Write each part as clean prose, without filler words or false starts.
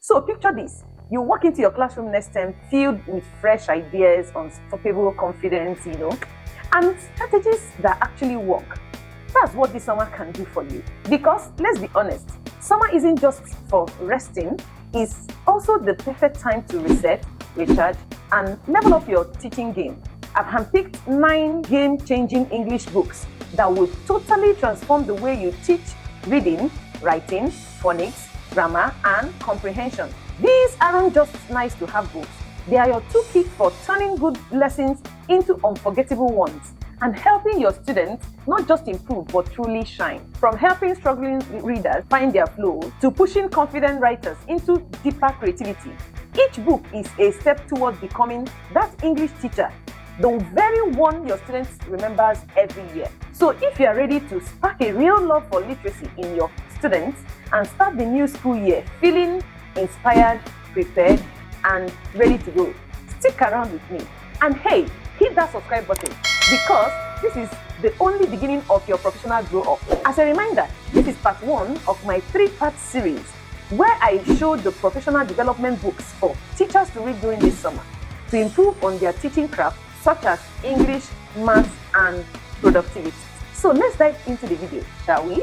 So picture this. You walk into your classroom next term filled with fresh ideas, unstoppable confidence, and strategies that actually work. That's what this summer can do for you. Because let's be honest, summer isn't just for resting, it's also the perfect time to reset, recharge, and level up your teaching game. I've handpicked 9 game-changing English books that will totally transform the way you teach reading, writing, phonics, grammar, and comprehension. These aren't just nice to have books. They are your toolkit for turning good lessons into unforgettable ones and helping your students not just improve but truly shine. From helping struggling readers find their flow to pushing confident writers into deeper creativity, each book is a step towards becoming that English teacher, the very one your students remembers every year. So if you are ready to spark a real love for literacy in your students and start the new school year feeling inspired, prepared, and ready to go, stick around with me. And hey, hit that subscribe button because this is the only beginning of your professional grow up. As a reminder, this is part 1 of my 3-part series where I show the professional development books for teachers to read during this summer to improve on their teaching craft such as English, maths, and productivity. So let's dive into the video, shall we?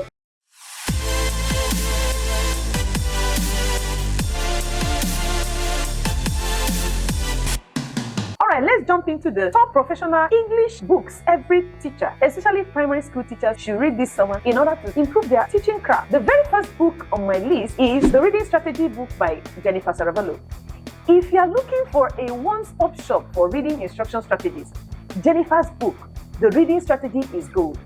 Alright, let's jump into the top professional English books every teacher, especially primary school teachers, should read this summer in order to improve their teaching craft. The very first book on my list is the Reading Strategy book by Jennifer Serravallo. If you are looking for a one-stop shop for reading instruction strategies, Jennifer's book, The Reading Strategy, is gold.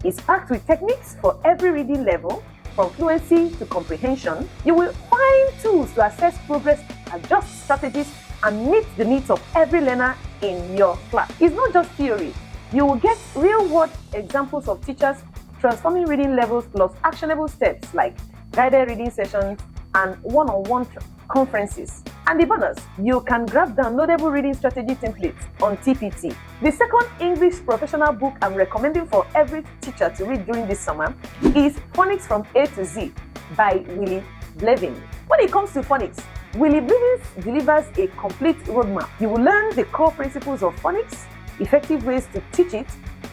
It's packed with techniques for every reading level, from fluency to comprehension. You will find tools to assess progress, adjust strategies, and meet the needs of every learner in your class. It's not just theory. You will get real-world examples of teachers transforming reading levels plus actionable steps like guided reading sessions and one-on-one conferences. And the bonus, you can grab downloadable reading strategy templates on TPT. The second English professional book I'm recommending for every teacher to read during this summer is Phonics from A to Z by Wiley Blevins. When it comes to phonics, Wiley Blevins delivers a complete roadmap. You will learn the core principles of phonics, effective ways to teach it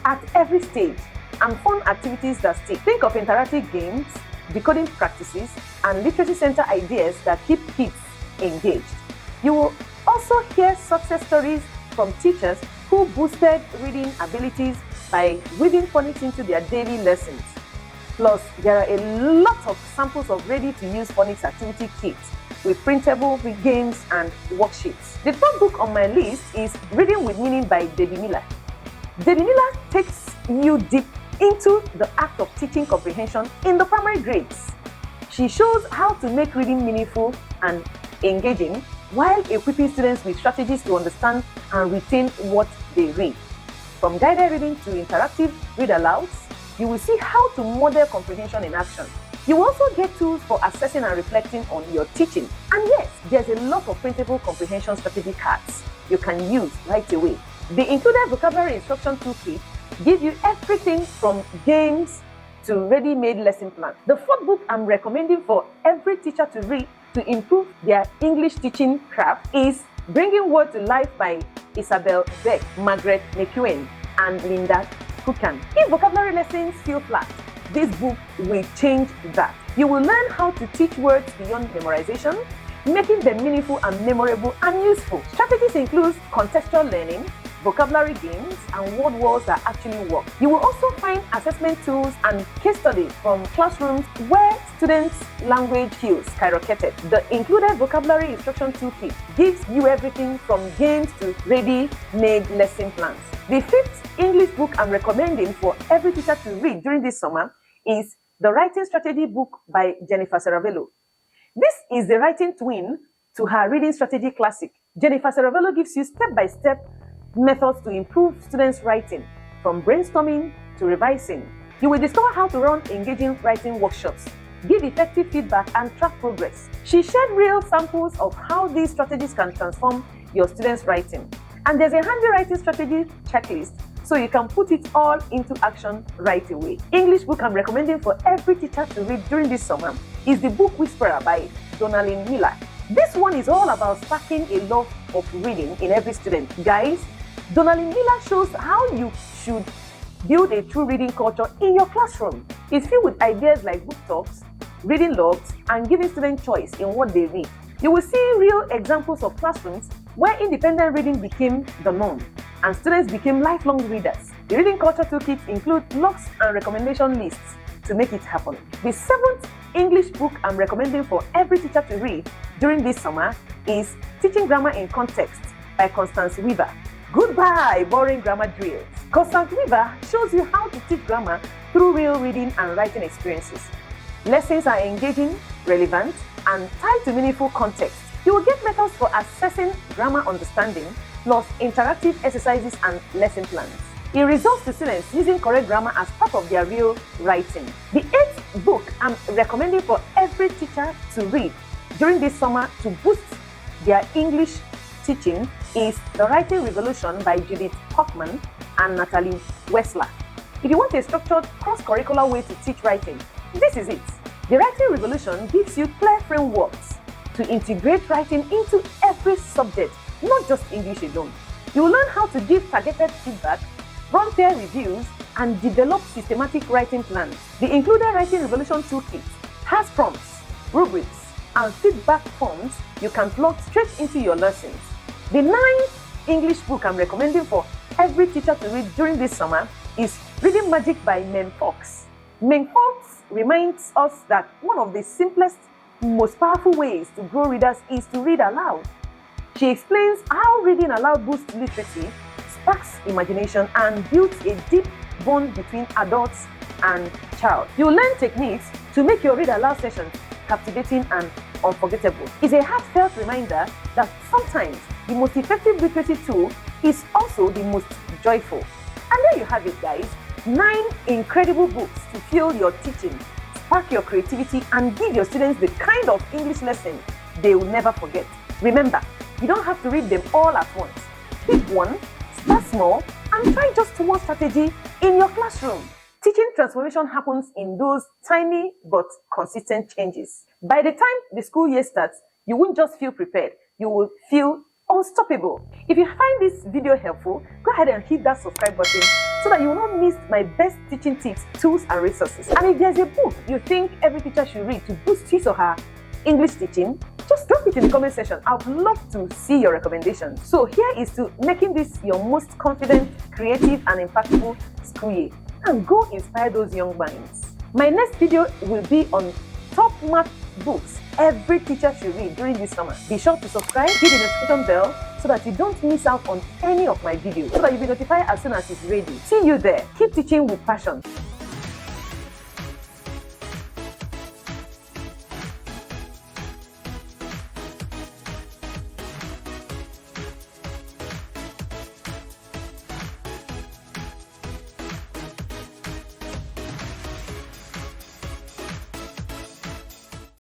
at every stage, and fun activities that stick. Think of interactive games, decoding practices, and literacy center ideas that keep kids engaged. You will also hear success stories from teachers who boosted reading abilities by weaving phonics into their daily lessons. Plus, there are a lot of samples of ready-to-use phonics activity kits with printable games and worksheets. The third book on my list is Reading with Meaning by Debbie Miller. Debbie Miller takes you deep into the act of teaching comprehension in the primary grades. She shows how to make reading meaningful and engaging while equipping students with strategies to understand and retain what they read. From guided reading to interactive read-alouds, you will see how to model comprehension in action. You will also get tools for assessing and reflecting on your teaching. And yes, there's a lot of printable comprehension strategy cards you can use right away. The included vocabulary instruction toolkit gives you everything from games to ready-made lesson plan. The fourth book I'm recommending for every teacher to read to improve their English teaching craft is Bringing Word to Life by Isabel Beck, Margaret McEwen, and Linda Kukan. If vocabulary lessons feel flat, this book will change that. You will learn how to teach words beyond memorization, making them meaningful and memorable and useful. Strategies include contextual learning, vocabulary games, and word walls that actually work. You will also find assessment tools and case studies from classrooms where students' language skills skyrocketed. The included vocabulary instruction toolkit gives you everything from games to ready-made lesson plans. The fifth English book I'm recommending for every teacher to read during this summer is the Writing Strategy book by Jennifer Serravallo. This is the writing twin to her Reading Strategy classic. Jennifer Serravallo gives you step-by-step methods to improve students' writing, from brainstorming to revising. You will discover how to run engaging writing workshops, give effective feedback, and track progress. She shared real samples of how these strategies can transform your students' writing. And there's a handy writing strategy checklist so you can put it all into action right away. English book I'm recommending for every teacher to read during this summer is The Book Whisperer by Donalyn Miller. This one is all about sparking a love of reading in every student. Guys, Donalyn Miller shows how you should build a true reading culture in your classroom. It's filled with ideas like book talks, reading logs, and giving students choice in what they read. You will see real examples of classrooms where independent reading became the norm and students became lifelong readers. The reading culture toolkit includes logs and recommendation lists to make it happen. The 7th English book I'm recommending for every teacher to read during this summer is Teaching Grammar in Context by Constance Weaver. Goodbye, boring grammar drills. Constance Weaver shows you how to teach grammar through real reading and writing experiences. Lessons are engaging, relevant, and tied to meaningful context. You will get methods for assessing grammar understanding, plus interactive exercises and lesson plans. It results to students using correct grammar as part of their real writing. The 8th book I'm recommending for every teacher to read during this summer to boost their English teaching is The Writing Revolution by Judith Hoffman and Natalie Wessler. If you want a structured cross-curricular way to teach writing, this is it. The Writing Revolution gives you clear frameworks to integrate writing into every subject, not just English alone. You will learn how to give targeted feedback, run peer reviews, and develop systematic writing plans. The included Writing Revolution Toolkit has prompts, rubrics, and feedback forms you can plug straight into your lessons. The 9th English book I'm recommending for every teacher to read during this summer is Reading Magic by Mem Fox. Mem Fox reminds us that one of the simplest, most powerful ways to grow readers is to read aloud. She explains how reading aloud boosts literacy, sparks imagination, and builds a deep bond between adults and child. You learn techniques to make your read aloud sessions captivating and unforgettable. It's a heartfelt reminder that sometimes the most effective literacy tool is also the most joyful. And there you have it, guys. 9 incredible books to fuel your teaching, spark your creativity, and give your students the kind of English lesson they will never forget. Remember, you don't have to read them all at once. Pick one, start small, and try just one strategy in your classroom. Teaching transformation happens in those tiny but consistent changes. By the time the school year starts, you won't just feel prepared, you will feel unstoppable. If you find this video helpful, go ahead and hit that subscribe button so that you will not miss my best teaching tips, tools, and resources. And if there's a book you think every teacher should read to boost his or her English teaching, just drop it in the comment section. I would love to see your recommendations. So here is to making this your most confident, creative, and impactful school year. And go inspire those young minds. My next video will be on top math books every teacher should read during this summer. Be sure to subscribe, hit the notification bell so that you don't miss out on any of my videos, so that you'll be notified as soon as it's ready. See you there. Keep teaching with passion.